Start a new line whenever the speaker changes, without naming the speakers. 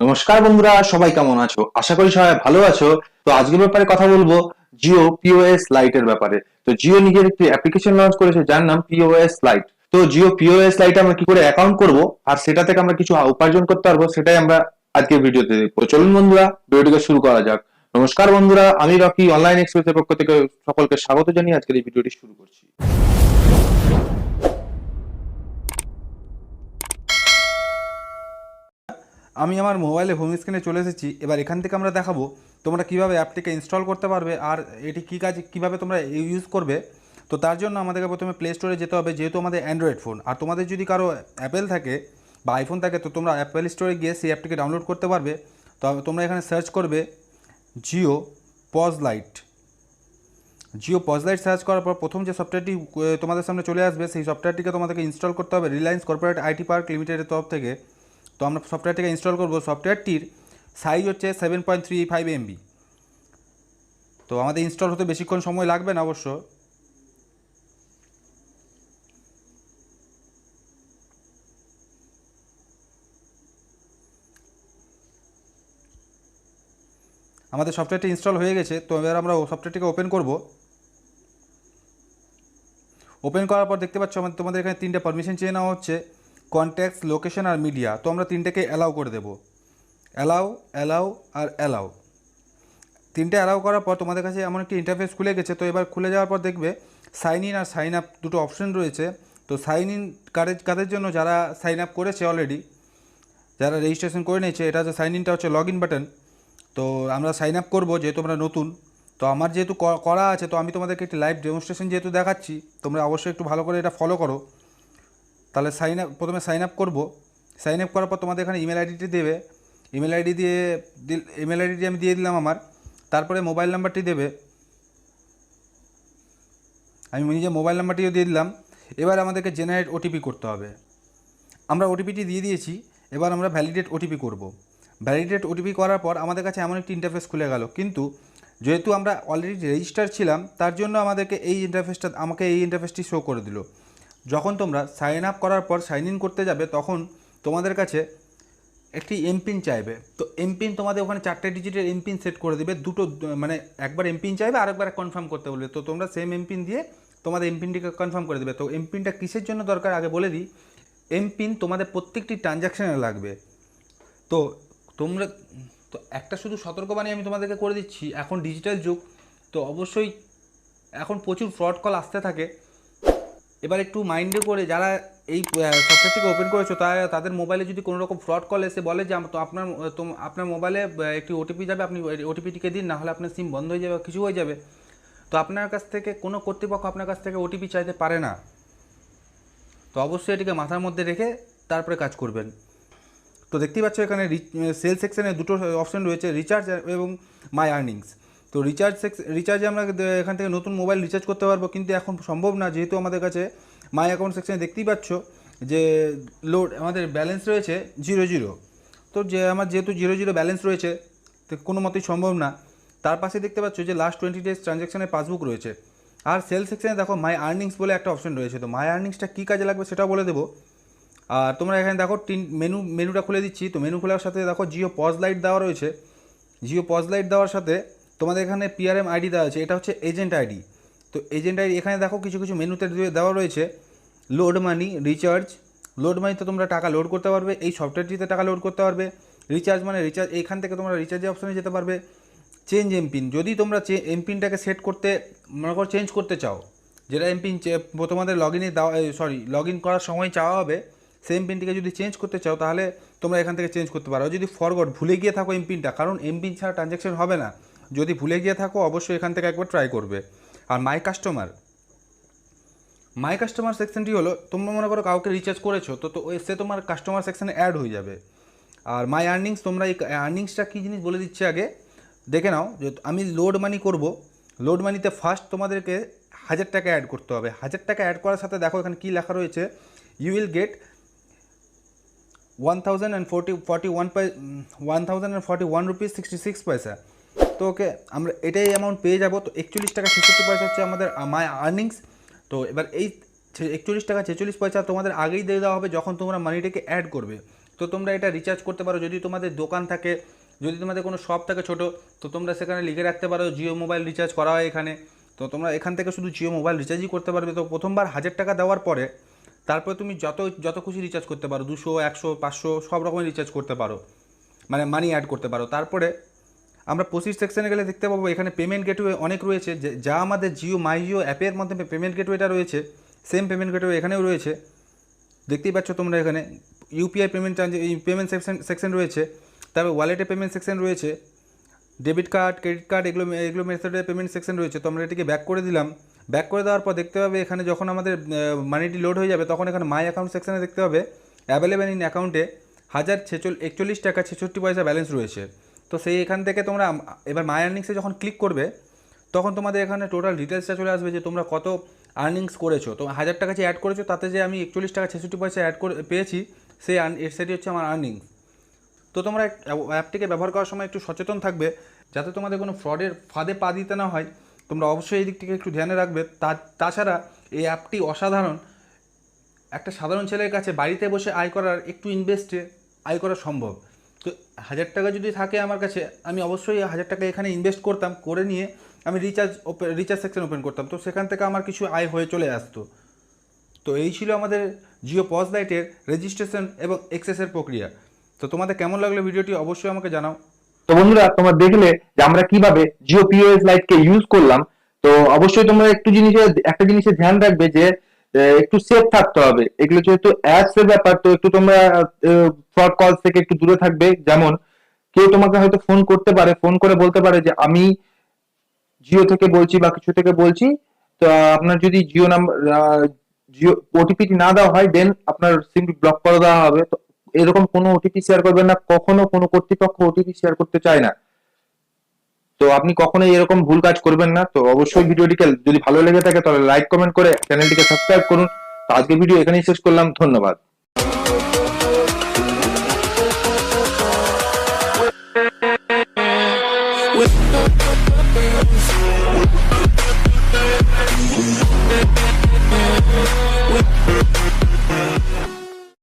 নমস্কার বন্ধুরা, সবাই কেমন আছো? আশা করি সবাই ভালো আছো। তো আজকের ব্যাপারে কথা বলবো জিও পিওএস লাইটের ব্যাপারে। তো জিও নিজের একটি অ্যাপ্লিকেশন লঞ্চ করেছে যার নাম পিওএস লাইট। তো জিও পিওএস লাইটে আমরা কি করে অ্যাকাউন্ট করব আর সেটা থেকে আমরা কিছু উপার্জন করতে পারবো সেটাই আমরা আজকের ভিডিওতে দেখবো। তো চলুন বন্ধুরা, ভিডিওটিকে শুরু করা যাক। নমস্কার বন্ধুরা, আমি রকি অনলাইন এক্সপ্রেসের পক্ষ থেকে সকলকে স্বাগত জানিয়ে আজকের এই ভিডিওটি শুরু করছি।
আমি আমার মোবাইলে হোম স্ক্রিনে চলে এসেছি। এবার এখান থেকে আমরা দেখাবো তোমরা কিভাবে অ্যাপটিকে ইনস্টল করতে পারবে আর এটি কী কাজ কীভাবে তোমরা ইউজ করবে। তো তার জন্য আমাদেরকে প্রথমে প্লে স্টোরে যেতে হবে, যেহেতু আমাদের অ্যান্ড্রয়েড ফোন। আর তোমাদের যদি কারো অ্যাপেল থাকে বা আইফোন থাকে তো তোমরা অ্যাপেল স্টোরে গিয়ে সেই অ্যাপটিকে ডাউনলোড করতে পারবে। তো তোমরা এখানে সার্চ করবে জিও পজ লাইট। জিও পজ লাইট সার্চ করার পর প্রথম যে সফটওয়্যারটি তোমাদের সামনে চলে আসবে সেই সফটওয়্যারটিকে তোমাদেরকে ইনস্টল করতে হবে রিলায়েন্স কর্পোরেট আইটি পার্ক লিমিটেডের তরফ থেকে। তো আমরা সফটওয়্যারটিকে ইনস্টল করব। সফটওয়্যারটির সাইজ হচ্ছে 7.35 MB। তো আমাদের ইনস্টল হতে বেশিক্ষণ সময় লাগবে না অবশ্য। আমাদের সফটওয়্যারটি ইনস্টল হয়ে গেছে। তো এবার আমরা সফটওয়্যারটিকে ওপেন করব। ওপেন করার পর দেখতে পাচ্ছ তোমাদের এখানে তিনটে পারমিশন চেয়ে নেওয়া হচ্ছে, কন্ট্যাক্টস, লোকেশন আর মিডিয়া। তো আমরা তিনটেকে অ্যালাউ করে দেবো, অ্যালাউ, অ্যালাউ আর অ্যালাউ। তিনটে অ্যালাউ করার পর তোমাদের কাছে এমন একটি ইন্টারফেস খুলে গেছে। তো এবার খুলে যাওয়ার পর দেখবে সাইন ইন আর সাইন আপ দুটো অপশন রয়েছে। তো সাইন ইন কাদের জন্য, যারা সাইন আপ করেছে অলরেডি, যারা রেজিস্ট্রেশন করে নিয়েছে। এটা হচ্ছে সাইন ইনটা হচ্ছে লগ ইন বাটন। তো আমরা সাইন আপ করবো যেহেতু আমরা নতুন। তো আমার যেহেতু করা আছে তো আমি তোমাদেরকে একটি লাইভ ডেমনস্ট্রেশন যেহেতু দেখাচ্ছি, তোমরা অবশ্যই একটু ভালো করে এটা ফলো করো। তাহলে প্রথমে সাইন আপ করবো। সাইন আপ করার পর তোমাদের এখানে ইমেল আইডিটি দেবে। ইমেল আইডি আমি দিয়ে দিলাম আমার। তারপরে মোবাইল নাম্বারটি দেবে, আমি নিজে মোবাইল নাম্বারটিও দিয়ে দিলাম। এবার আমাদেরকে জেনারেট ওটিপি করতে হবে। আমরা ওটিপিটি দিয়ে দিয়েছি। এবার আমরা ভ্যালিডেট ওটিপি করব। ভ্যালিডেট ওটিপি করার পর আমাদের কাছে এমন একটি ইন্টারফেস খুলে গেল, কিন্তু যেহেতু আমরা অলরেডি রেজিস্টার ছিলাম তার জন্য আমাকে এই ইন্টারফেসটি শো করে দিল। যখন তোমরা সাইন আপ করার পর সাইন ইন করতে যাবে তখন তোমাদের কাছে একটি এমপিন চাইবে। তো এমপিন তোমাদের ওখানে 4টে ডিজিটের এমপিন সেট করে দেবে। মানে একবার এমপিন চাইবে আর একবার কনফার্ম করতে বলবে। তো তোমরা সেম এমপিন দিয়ে তোমাদের এমপিনটিকে কনফার্ম করে দেবে। তো এমপিনটা কিসের জন্য দরকার আগে বলে দিই। এমপিন তোমাদের প্রত্যেকটি ট্রানজ্যাকশানে লাগবে। তো তোমরা তো একটা শুধু সতর্কবাণী আমি তোমাদেরকে করে দিচ্ছি, এখন ডিজিটাল যুগ। তো অবশ্যই এখন প্রচুর ফ্রড কল আসতে থাকে। এবার একটু মাইন্ডে করে যারা এই সফটওয়্যারটিকে ওপেন করেছো তাদের মোবাইলে যদি কোনো রকম ফ্রড কল এসে বলে যে তো আপনার মোবাইলে একটি ওটিপি যাবে, আপনি ওটিপিটিকে দিন, না হলে আপনার সিম বন্ধ হয়ে যাবে, কিছু হয়ে যাবে। তো আপনার কাছ থেকে কোনো কর্তৃপক্ষ আপনার কাছ থেকে ওটিপি চাইতে পারে না। তো অবশ্যই এটিকে মাথার মধ্যে রেখে তারপরে কাজ করবেন। তো দেখতেই পাচ্ছ এখানে সেল সেকশানে দুটো অপশন রয়েছে, রিচার্জ এবং মাই আর্নিংস। তো রিচার্জে আমরা এখান থেকে নতুন মোবাইল রিচার্জ করতে পারবো, কিন্তু এখন সম্ভব না, যেহেতু আমাদের কাছে মাই অ্যাকাউন্ট সেকশানে দেখতেই পাচ্ছ যে আমাদের ব্যালেন্স রয়েছে 0 তো যেহেতু 0 ব্যালেন্স রয়েছে তো কোনো মতেই সম্ভব না। তার পাশে দেখতে পাচ্ছ যে লাস্ট 20 ডেজ ট্রানজ্যাকশানের পাসবুক রয়েছে। আর সেল সেকশানে দেখো মাই আর্নিংস বলে একটা অপশন রয়েছে। তো মাই আর্নিংসটা কী কাজে লাগবে সেটাও বলে দেবো। আর তোমরা এখানে দেখো মেনুটা খুলে দিচ্ছি। তো মেনু খোলার সাথে দেখো জিও পজ লাইট দেওয়া রয়েছে। জিও পজ লাইট দেওয়ার সাথে তোমাদের এখানে পিআরএম আইডি দেওয়া আছে, এটা হচ্ছে এজেন্ট আইডি। তো এজেন্ট আইডি এখানে দেখো কিছু কিছু মেনুতে দেওয়া রয়েছে। লোড মানি, রিচার্জ। লোড মানিতে তোমরা টাকা লোড করতে পারবে, এই সফটওয়্যারটিতে টাকা লোড করতে পারবে। রিচার্জ এইখান থেকে তোমরা রিচার্জের অপশানে যেতে পারবে। চেঞ্জ এমপিন, যদি তোমরা এমপিনটাকে সেট করতে মনে করো চেঞ্জ করতে চাও, যেটা এমপিন তোমাদের লগ ইন করার সময় চাওয়া হবে, সেই এমপিনটিকে যদি চেঞ্জ করতে চাও তাহলে তোমরা এখান থেকে চেঞ্জ করতে পারো। যদি ভুলে গিয়ে থাকো এমপিনটা, কারণ এমপিন ছাড়া ট্রানজ্যাকশন হবে না, যদি ভুলে গিয়ে থাকো অবশ্যই এখান থেকে একবার ট্রাই করবে। আর মাই কাস্টমার সেকশনটি হলো, তোমরা মনে করো কাউকে রিচার্জ করেছো তো সে তোমার কাস্টমার সেকশনে অ্যাড হয়ে যাবে। আর মাই আর্নিংস, তোমরা এই আর্নিংসটা কী জিনিস বলে দিচ্ছে আগে দেখে নাও। যে আমি লোড মানি করব, লোড মানিতে ফার্স্ট তোমাদেরকে 1000 টাকা অ্যাড করতে হবে। 1000 টাকা অ্যাড করার সাথে দেখো এখানে কী লেখা রয়েছে, ইউ উইল গেট 1041 রুপিস 66 পয়সা। তো ওকে আমরা এটাই অ্যামাউন্ট পেয়ে যাব। তো 41 টাকা 66 পয়সা হচ্ছে আমাদের মাই আর্নিংস। তো এবার এই 41 টাকা 46 পয়সা তোমাদের আগেই দিয়ে দেওয়া হবে যখন তোমরা মানিটাকে অ্যাড করবে। তো তোমরা এটা রিচার্জ করতে পারো। যদি তোমাদের দোকান থাকে, যদি তোমাদের কোনো শপ থাকে ছোটো, তো তোমরা সেখানে লিখে রাখতে পারো জিও মোবাইল রিচার্জ করা হয় এখানে। তো তোমরা এখান থেকে শুধু জিও মোবাইল রিচার্জই করতে পারবে। তো প্রথমবার 1000 টাকা দেওয়ার পরে তারপরে তুমি যত খুশি রিচার্জ করতে পারো, 200, 100, 500 সব রকমের রিচার্জ করতে পারো, মানে মানি অ্যাড করতে পারো। তারপরে আমরা প্রসিড সেকশনে গেলে দেখতে পাবো এখানে পেমেন্ট গেটওয়ে অনেক রয়েছে, যা আমাদের জিও মাই জিও অ্যাপের মাধ্যমে পেমেন্ট গেটওয়েটা রয়েছে, সেম পেমেন্ট গেটওয়ে এখানেও রয়েছে। দেখতেই পাচ্ছ তোমরা এখানে ইউপিআই পেমেন্ট সেকশন রয়েছে, তারপরে ওয়ালেটে পেমেন্ট সেকশন রয়েছে, ডেবিট কার্ড, ক্রেডিট কার্ড, এগুলো মেথডের পেমেন্ট সেকশন রয়েছে। তো আমরা এটিকে ব্যাক করে দিলাম। ব্যাক করে দেওয়ার পর দেখতে পাবে এখানে যখন আমাদের মানিটি লোড হয়ে যাবে তখন এখানে মাই অ্যাকাউন্ট সেকশনে দেখতে পাবে অ্যাভেলেবেল ইন অ্যাকাউন্টে 1041 টাকা 66 পয়সা ব্যালেন্স রয়েছে। তো সেই এখান থেকে তোমরা এবার মাই আর্নিংসে যখন ক্লিক করবে তখন তোমাদের এখানে টোটাল ডিটেলসটা চলে আসবে যে তোমরা কত আর্নিংস করেছো। তো 1000 টাকা যে অ্যাড করেছো তাতে যে আমি 41 টাকা 66 পয়সা অ্যাড করে পেয়েছি, সেটি হচ্ছে আমার আর্নিংস। তো তোমরা অ্যাপটিকে ব্যবহার করার সময় একটু সচেতন থাকবে যাতে তোমাদের কোনো ফ্রডের ফাঁদে পা দিতে না হয়। তোমরা অবশ্যই এই দিকটিকে একটু ধ্যানে রাখবে। তাছাড়া এই অ্যাপটি অসাধারণ। একটা সাধারণ ছেলের কাছে বাড়িতে বসে আয় করার একটু ইনভেস্টে আয় করা সম্ভব। তো 1000 টাকা যদি থাকে আমার কাছে, আমি অবশ্যই 1000 টাকা এখানে ইনভেস্ট করতাম, করে নিয়ে আমি রিচার্জ সেকশন ওপেন করতাম। তো সেখান থেকে আমার কিছু আয় হয়ে চলে আসতো। তো এই ছিল আমাদের জিও পজ লাইটের রেজিস্ট্রেশন এবং এক্সেসের প্রক্রিয়া। তো তোমাদের কেমন লাগলো ভিডিওটি অবশ্যই আমাকে জানাও।
তো বন্ধুরা, তোমরা দেখলে যে আমরা কিভাবে জিও পিওএস লাইট কে ইউজ করলাম। তো অবশ্যই তোমরা একটা জিনিসে ধ্যান রাখবে যে একটু সেফ থাকতে হবে। এগুলো যেহেতু অ্যাপস এর ব্যাপার, তো একটু তোমরা ফ্রড কল থেকে একটু দূরে থাকবে। যেমন কেউ তোমাকে হয়তো ফোন করতে পারে, ফোন করে বলতে পারে যে আমি জিও থেকে বলছি বা কিছু থেকে বলছি, তো আপনার যদি জিও নাম্বার জিও ওটিপি না দেওয়া হয় দেন আপনার সিম ব্লক করে দেওয়া হবে। তো এরকম কোনো ওটিপি শেয়ার করবেন না, কখনো কোনো কর্তৃপক্ষ ওটিপি শেয়ার করতে চায় না। তো আপনি কখনোই এরকম ভুল কাজ করবেন না। তো অবশ্যই ভিডিওটিকে যদি ভালো লেগে থাকে তাহলে লাইক কমেন্ট করে চ্যানেলটিকে সাবস্ক্রাইব করুন। তো আজকে ভিডিও এখানেই শেষ করলাম, ধন্যবাদ।
With